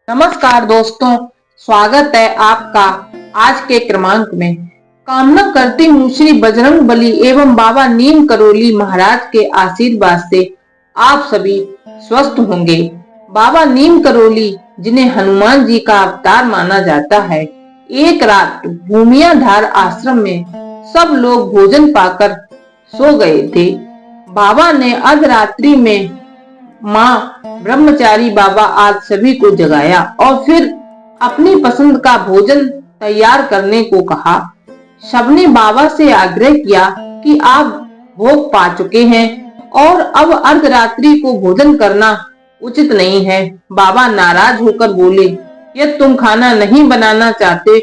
नमस्कार दोस्तों, स्वागत है आपका आज के क्रमांक में। कामना करती हूँ श्री बजरंग बली एवं बाबा नीम करोली महाराज के आशीर्वाद से आप सभी स्वस्थ होंगे। बाबा नीम करोली, जिन्हें हनुमान जी का अवतार माना जाता है, एक रात भूमियाधार आश्रम में सब लोग भोजन पाकर सो गए थे। बाबा ने अर्धरात्रि में माँ ब्रह्मचारी बाबा आज सभी को जगाया और फिर अपनी पसंद का भोजन तैयार करने को कहा। सबने बाबा से आग्रह किया कि आप भोग पा चुके हैं और अब अर्धरात्रि को भोजन करना उचित नहीं है। बाबा नाराज होकर बोले, यदि तुम खाना नहीं बनाना चाहते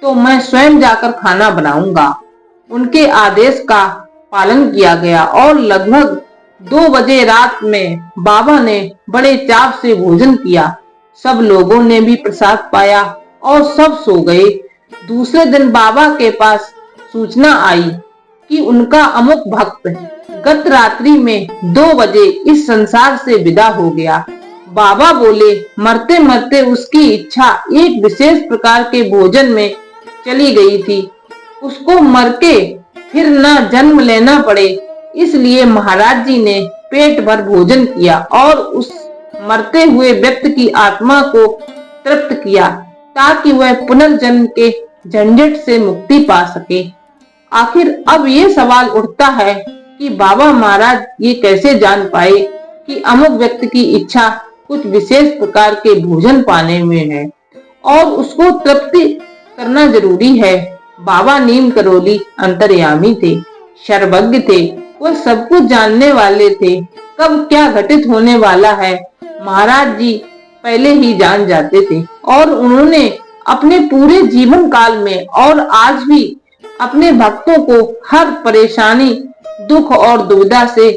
तो मैं स्वयं जाकर खाना बनाऊंगा। उनके आदेश का पालन किया गया और लगभग 2 बजे रात में बाबा ने बड़े चाव से भोजन किया। सब लोगों ने भी प्रसाद पाया और सब सो गए। दूसरे दिन बाबा के पास सूचना आई कि उनका अमुक भक्त गत रात्रि में 2 बजे इस संसार से विदा हो गया। बाबा बोले, मरते मरते उसकी इच्छा एक विशेष प्रकार के भोजन में चली गई थी। उसको मर के फिर न जन्म लेना पड़े, इसलिए महाराज जी ने पेट भर भोजन किया और उस मरते हुए व्यक्ति की आत्मा को तृप्त किया ताकि वह पुनर्जन्म के झंझट से मुक्ति पा सके। आखिर अब ये सवाल उठता है कि बाबा महाराज ये कैसे जान पाए कि अमुक व्यक्ति की इच्छा कुछ विशेष प्रकार के भोजन पाने में है और उसको तृप्ति करना जरूरी है। बाबा नीम करोली अंतर्यामी थे, सर्वज्ञ थे, वो सब कुछ जानने वाले थे। कब क्या घटित होने वाला है महाराज जी पहले ही जान जाते थे और उन्होंने अपने पूरे जीवन काल में और आज भी अपने भक्तों को हर परेशानी, दुख और दुविधा से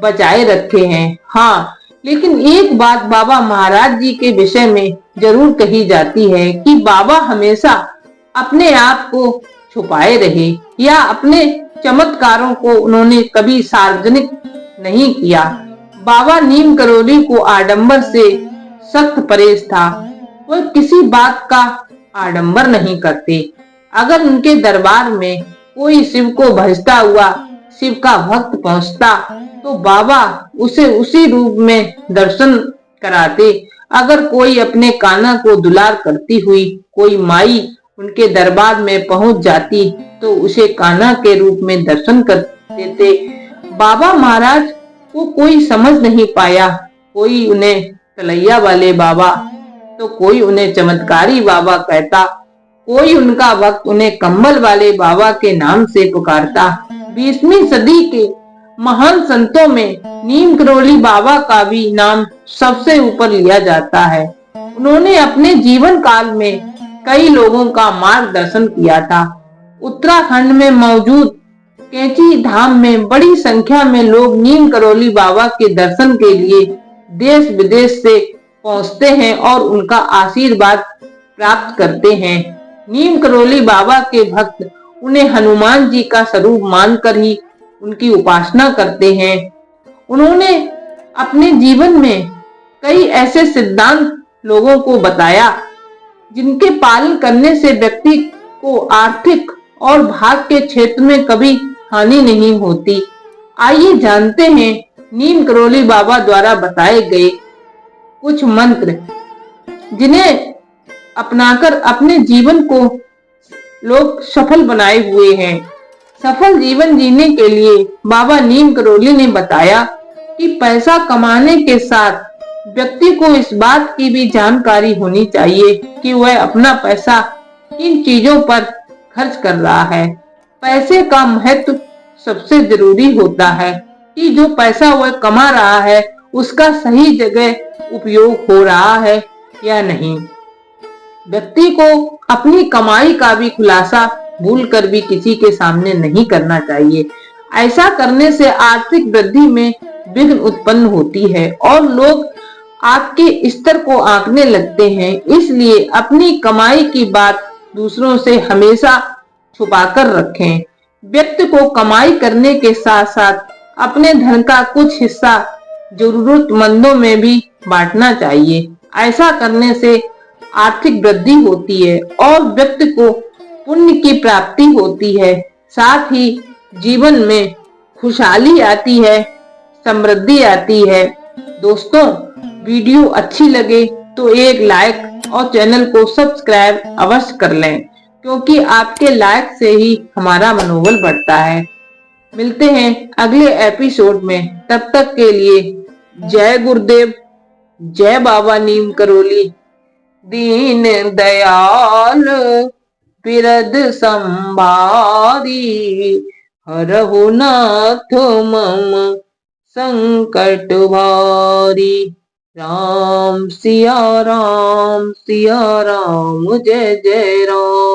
बचाए रखे हैं। हाँ, लेकिन एक बात बाबा महाराज जी के विषय में जरूर कही जाती है कि बाबा हमेशा अपने आप को छुपाए रहे या अपने चमत्कारों को उन्होंने कभी सार्वजनिक नहीं किया। बाबा नीम करोली को आडंबर से सख्त परहेज था। वह किसी बात का आडंबर नहीं करते। अगर उनके दरबार में कोई शिव को भजता हुआ शिव का भक्त पहुंचता तो बाबा उसे उसी रूप में दर्शन कराते। अगर कोई अपने कान्हा को दुलार करती हुई कोई माई उनके दरबार में पहुंच जाती तो उसे कान्हा के रूप में दर्शन कर देते। बाबा महाराज को कोई समझ नहीं पाया। कोई उन्हें तलैया वाले बाबा तो कोई उन्हें चमत्कारी बाबा कहता। कोई उनका भक्त उन्हें कंबल वाले बाबा के नाम से पुकारता। 20वीं सदी के महान संतों में नीम करोली बाबा का भी नाम सबसे ऊपर लिया जाता है। उन्होंने अपने जीवन काल में कई लोगों का मार्गदर्शन किया था। उत्तराखंड में मौजूद कैंची धाम में बड़ी संख्या में लोग नीम करोली बाबा के दर्शन के लिए देश विदेश से पहुंचते हैं और उनका आशीर्वाद प्राप्त करते हैं। नीम करोली बाबा के भक्त उन्हें हनुमान जी का स्वरूप मानकर ही उनकी उपासना करते हैं। उन्होंने अपने जीवन में कई ऐसे सिद्धांत लोगों को बताया जिनके पालन करने से व्यक्ति को आर्थिक और भाग के क्षेत्र में कभी हानि नहीं होती। आइए जानते हैं नीम करोली बाबा द्वारा बताए गए कुछ मंत्र जिन्हें अपनाकर अपने जीवन को लोग सफल बनाए हुए हैं। सफल जीवन जीने के लिए बाबा नीम करोली ने बताया कि पैसा कमाने के साथ व्यक्ति को इस बात की भी जानकारी होनी चाहिए कि वह अपना पैसा किन चीजों पर खर्च कर रहा है। पैसे का महत्व सबसे जरूरी होता है कि जो पैसा वह कमा रहा है उसका सही जगह उपयोग हो रहा है या नहीं। व्यक्ति को अपनी कमाई का भी खुलासा भूलकर भी किसी के सामने नहीं करना चाहिए। ऐसा करने से आर्थिक वृद्धि में विघ्न उत्पन्न होती है और लोग आपके स्तर को आंकने लगते हैं। इसलिए अपनी कमाई की बात दूसरों से हमेशा छुपाकर रखें। व्यक्ति को कमाई करने के साथ साथ अपने धन का कुछ हिस्सा जरूरतमंदों में भी बांटना चाहिए। ऐसा करने से आर्थिक वृद्धि होती है और व्यक्ति को पुण्य की प्राप्ति होती है। साथ ही जीवन में खुशहाली आती है, समृद्धि आती है। दोस्तों, वीडियो अच्छी लगे तो एक लाइक और चैनल को सब्सक्राइब अवश्य कर लें, क्योंकि आपके लाइक से ही हमारा मनोबल बढ़ता है। मिलते हैं अगले एपिसोड में, तब तक के लिए जय गुरुदेव, जय बाबा नीम करोली। दीन दयाल बिरद संभारी, हरहु नाथ मम संकट भारी। राम सिया राम, जय जय राम।